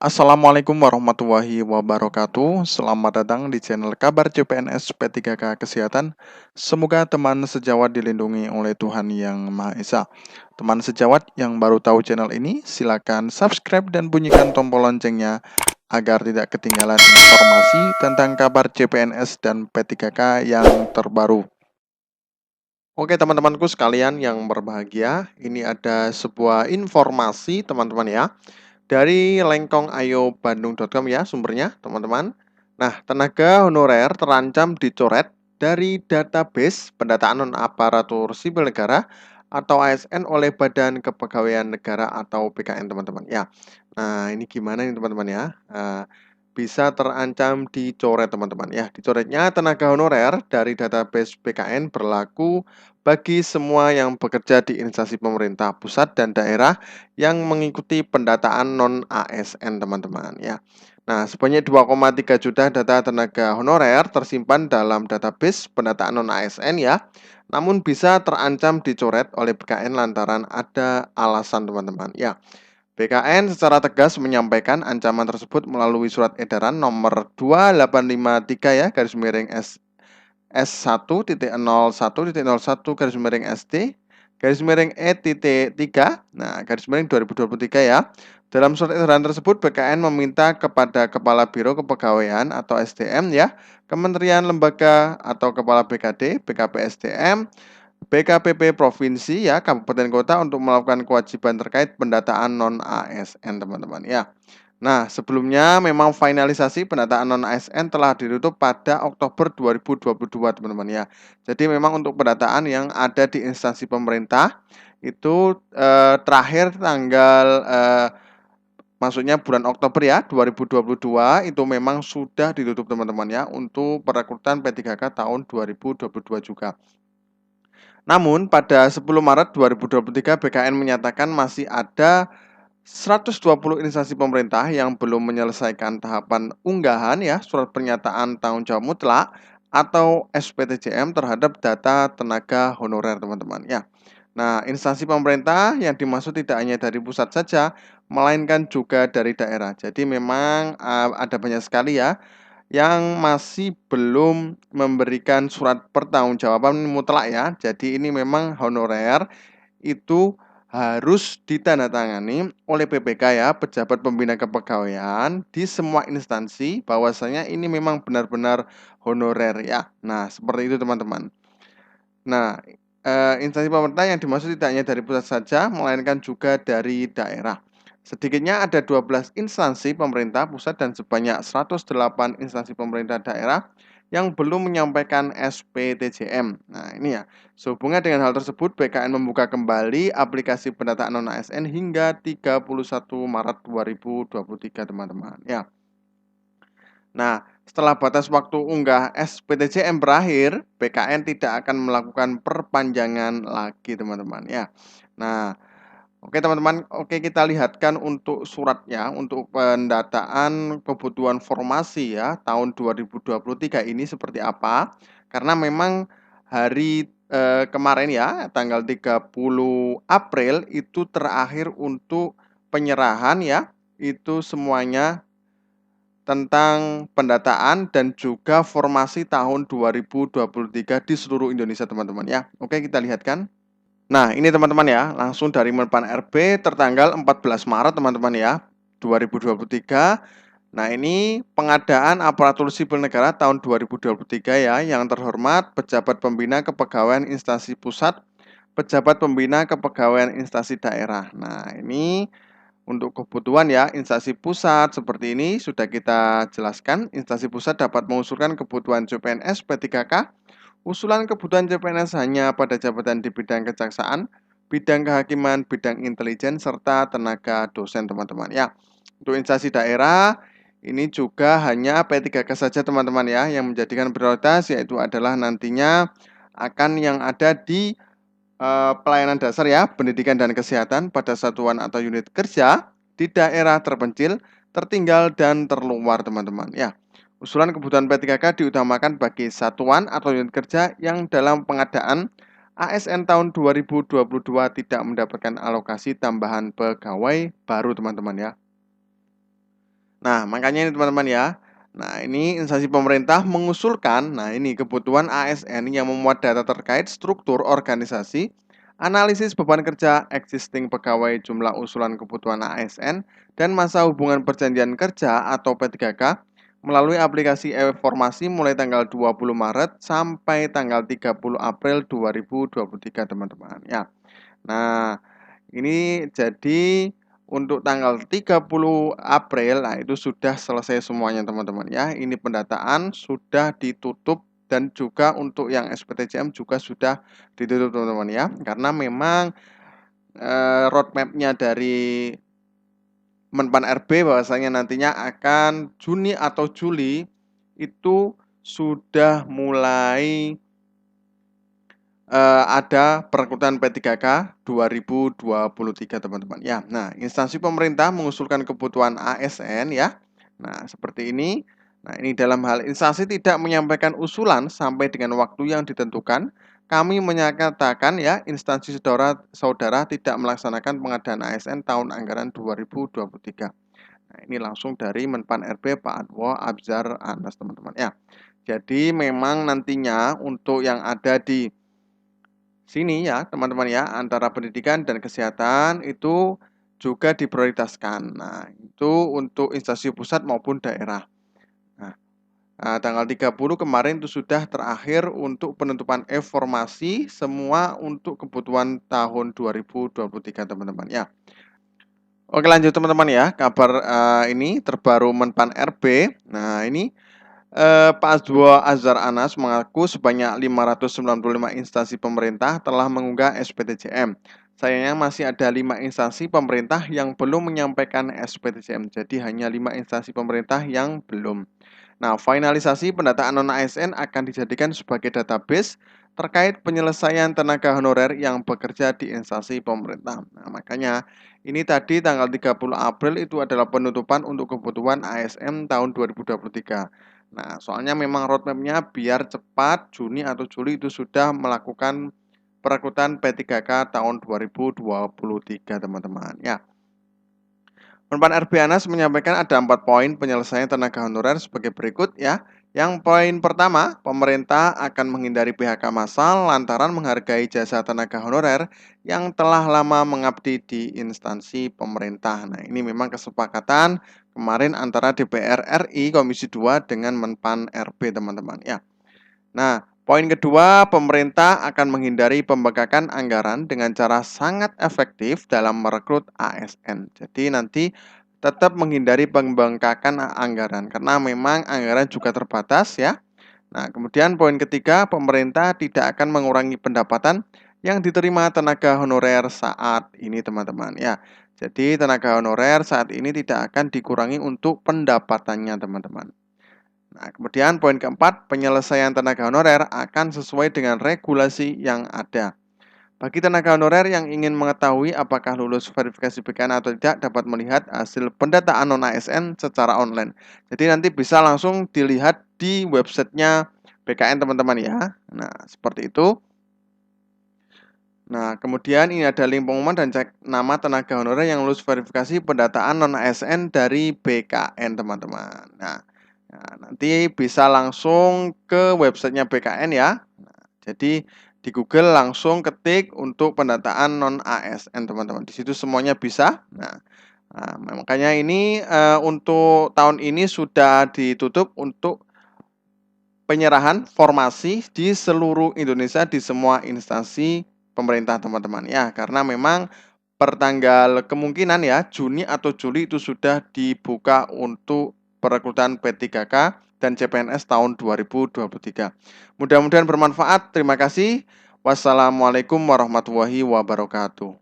Assalamualaikum warahmatullahi wabarakatuh. Selamat datang di channel Kabar CPNS P3K Kesehatan. Semoga teman sejawat dilindungi oleh Tuhan Yang Maha Esa. Teman sejawat yang baru tahu channel ini, silakan subscribe dan bunyikan tombol loncengnya agar tidak ketinggalan informasi tentang kabar CPNS dan P3K yang terbaru. Oke teman-temanku sekalian yang berbahagia, ini ada sebuah informasi teman-teman ya. Dari lengkongayo.bandung.com ya sumbernya, teman-teman. Nah, tenaga honorer terancam dicoret dari database pendataan non-aparatur sipil negara atau ASN oleh Badan Kepegawaian Negara atau BKN, teman-teman. Ya, nah ini gimana nih teman-teman ya? Bisa terancam dicoret, teman-teman. Ya, dicoretnya tenaga honorer dari database BKN berlaku bagi semua yang bekerja di instansi pemerintah pusat dan daerah yang mengikuti pendataan non-ASN, teman-teman ya. Nah, sebanyak 2,3 juta data tenaga honorer tersimpan dalam database pendataan non-ASN ya. Namun bisa terancam dicoret oleh BKN lantaran ada alasan, teman-teman ya. BKN secara tegas menyampaikan ancaman tersebut melalui surat edaran nomor 2853 ya garis miring S1.01.01 garis miring SD garis miring E.3 garis miring 2023 ya. Dalam surat edaran tersebut BKN meminta kepada Kepala Biro Kepegawaian atau SDM ya, Kementerian Lembaga atau Kepala BKD, BKP SDM, BKPP Provinsi ya, Kabupaten Kota untuk melakukan kewajiban terkait pendataan non-ASN, teman-teman ya. Nah, sebelumnya memang finalisasi pendataan non-ASN telah ditutup pada Oktober 2022, teman-teman ya. Jadi memang untuk pendataan yang ada di instansi pemerintah itu terakhir tanggal maksudnya bulan Oktober ya 2022 itu memang sudah ditutup, teman-teman ya, untuk perekrutan P3K tahun 2022 juga. Namun pada 10 Maret 2023 BKN menyatakan masih ada 120 instansi pemerintah yang belum menyelesaikan tahapan unggahan ya surat pernyataan tanggung jawab mutlak atau SPTJM terhadap data tenaga honorer, teman-teman ya. Nah, instansi pemerintah yang dimaksud tidak hanya dari pusat saja, melainkan juga dari daerah. Jadi memang ada banyak sekali ya yang masih belum memberikan surat pertanggungjawaban mutlak ya. Jadi ini memang honorer itu harus ditandatangani oleh PPK ya, Pejabat Pembina Kepegawaian di semua instansi bahwasanya ini memang benar-benar honorer ya. Nah, seperti itu teman-teman. Nah, instansi pemerintah yang dimaksud tidak hanya dari pusat saja, melainkan juga dari daerah. Sedikitnya ada 12 instansi pemerintah pusat dan sebanyak 108 instansi pemerintah daerah yang belum menyampaikan SPTJM. Nah, ini ya. Sehubungan dengan hal tersebut, BKN membuka kembali aplikasi pendataan non-ASN hingga 31 Maret 2023, teman-teman. Ya. Nah, setelah batas waktu unggah SPTJM berakhir, BKN tidak akan melakukan perpanjangan lagi, teman-teman ya. Nah, oke teman-teman, oke kita lihatkan untuk suratnya untuk pendataan kebutuhan formasi ya tahun 2023 ini seperti apa. Karena memang hari kemarin ya tanggal 30 April itu terakhir untuk penyerahan ya. Itu semuanya tentang pendataan dan juga formasi tahun 2023 di seluruh Indonesia, teman-teman ya. Oke, kita lihatkan. Nah, ini teman-teman ya, langsung dari Menpan RB tertanggal 14 Maret teman-teman ya, 2023. Nah, ini pengadaan aparatur sipil negara tahun 2023 ya, yang terhormat pejabat pembina kepegawaian instansi pusat, pejabat pembina kepegawaian instansi daerah. Nah, ini untuk kebutuhan ya, instansi pusat seperti ini sudah kita jelaskan. Instansi pusat dapat mengusulkan kebutuhan CPNS P3K. Usulan kebutuhan CPNS hanya pada jabatan di bidang kejaksaan, bidang kehakiman, bidang intelijen, serta tenaga dosen, teman-teman ya. Untuk instansi daerah, ini juga hanya P3K saja, teman-teman ya, yang menjadikan prioritas yaitu adalah nantinya akan yang ada di pelayanan dasar ya, pendidikan dan kesehatan pada satuan atau unit kerja di daerah terpencil, tertinggal dan terluar, teman-teman ya. Usulan kebutuhan P3K diutamakan bagi satuan atau unit kerja yang dalam pengadaan ASN tahun 2022 tidak mendapatkan alokasi tambahan pegawai baru, teman-teman ya. Nah, makanya ini teman-teman ya. Nah, ini instansi pemerintah mengusulkan, nah ini kebutuhan ASN yang memuat data terkait struktur organisasi, analisis beban kerja, existing pegawai, jumlah usulan kebutuhan ASN, dan masa hubungan perjanjian kerja atau P3K melalui aplikasi e-formasi mulai tanggal 20 Maret sampai tanggal 30 April 2023 teman-teman ya. Nah, ini jadi untuk tanggal 30 April, nah itu sudah selesai semuanya teman-teman ya. Ini pendataan sudah ditutup dan juga untuk yang SPTJM juga sudah ditutup teman-teman ya. Karena memang roadmap-nya dari Menpan RB bahwasanya nantinya akan Juni atau Juli itu sudah mulai ada perekrutan P3K 2023 teman-teman ya. Nah, instansi pemerintah mengusulkan kebutuhan ASN ya. Nah, seperti ini. Nah, ini dalam hal instansi tidak menyampaikan usulan sampai dengan waktu yang ditentukan, kami menyatakan ya instansi saudara tidak melaksanakan pengadaan ASN tahun anggaran 2023. Nah, ini langsung dari Menpan RB Pak Adwo Abzar Anas teman-teman ya. Jadi memang nantinya untuk yang ada di sini ya teman-teman ya, antara pendidikan dan kesehatan itu juga diprioritaskan. Nah, itu untuk instansi pusat maupun daerah. Nah, tanggal 30 kemarin itu sudah terakhir untuk penentuan informasi semua untuk kebutuhan tahun 2023 teman-teman ya. Oke lanjut teman-teman ya, kabar ini terbaru Menpan RB. Nah, ini Pak Azwa Azhar Anas mengaku sebanyak 595 instansi pemerintah telah mengunggah SPTJM. Sayangnya masih ada 5 instansi pemerintah yang belum menyampaikan SPTJM. Jadi hanya 5 instansi pemerintah yang belum. Nah, finalisasi pendataan non-ASN akan dijadikan sebagai database terkait penyelesaian tenaga honorer yang bekerja di instansi pemerintah. Nah, makanya ini tadi tanggal 30 April itu adalah penutupan untuk kebutuhan ASN tahun 2023. Nah, soalnya memang roadmap-nya biar cepat Juni atau Juli itu sudah melakukan perekrutan P3K tahun 2023 teman-teman ya. Menpan RB Anas menyampaikan ada 4 poin penyelesaian tenaga honorer sebagai berikut ya. Yang poin pertama, pemerintah akan menghindari PHK massal lantaran menghargai jasa tenaga honorer yang telah lama mengabdi di instansi pemerintah. Nah, ini memang kesepakatan kemarin antara DPR RI Komisi 2 dengan Menpan RB teman-teman ya. Nah, poin kedua, pemerintah akan menghindari pembengkakan anggaran dengan cara sangat efektif dalam merekrut ASN. Jadi nanti tetap menghindari pembengkakan anggaran karena memang anggaran juga terbatas ya. Nah, kemudian poin ketiga, pemerintah tidak akan mengurangi pendapatan yang diterima tenaga honorer saat ini teman-teman ya. Jadi tenaga honorer saat ini tidak akan dikurangi untuk pendapatannya teman-teman. Nah, kemudian poin keempat, penyelesaian tenaga honorer akan sesuai dengan regulasi yang ada. Bagi tenaga honorer yang ingin mengetahui apakah lulus verifikasi BKN atau tidak, dapat melihat hasil pendataan non-ASN secara online. Jadi nanti bisa langsung dilihat di websitenya BKN teman-teman ya. Nah, seperti itu. Nah, kemudian ini ada link pengumuman dan cek nama tenaga honorer yang lulus verifikasi pendataan non-ASN dari BKN teman-teman. Nah, nanti bisa langsung ke websitenya BKN ya. Nah, jadi di Google langsung ketik untuk pendataan non-ASN teman-teman. Di situ semuanya bisa. Nah, makanya ini untuk tahun ini sudah ditutup untuk penyerahan formasi di seluruh Indonesia di semua instansi pemerintah teman-teman ya. Karena memang pertanggal kemungkinan ya Juni atau Juli itu sudah dibuka untuk perekrutan P3K dan CPNS tahun 2023. Mudah-mudahan bermanfaat. Terima kasih. Wassalamualaikum warahmatullahi wabarakatuh.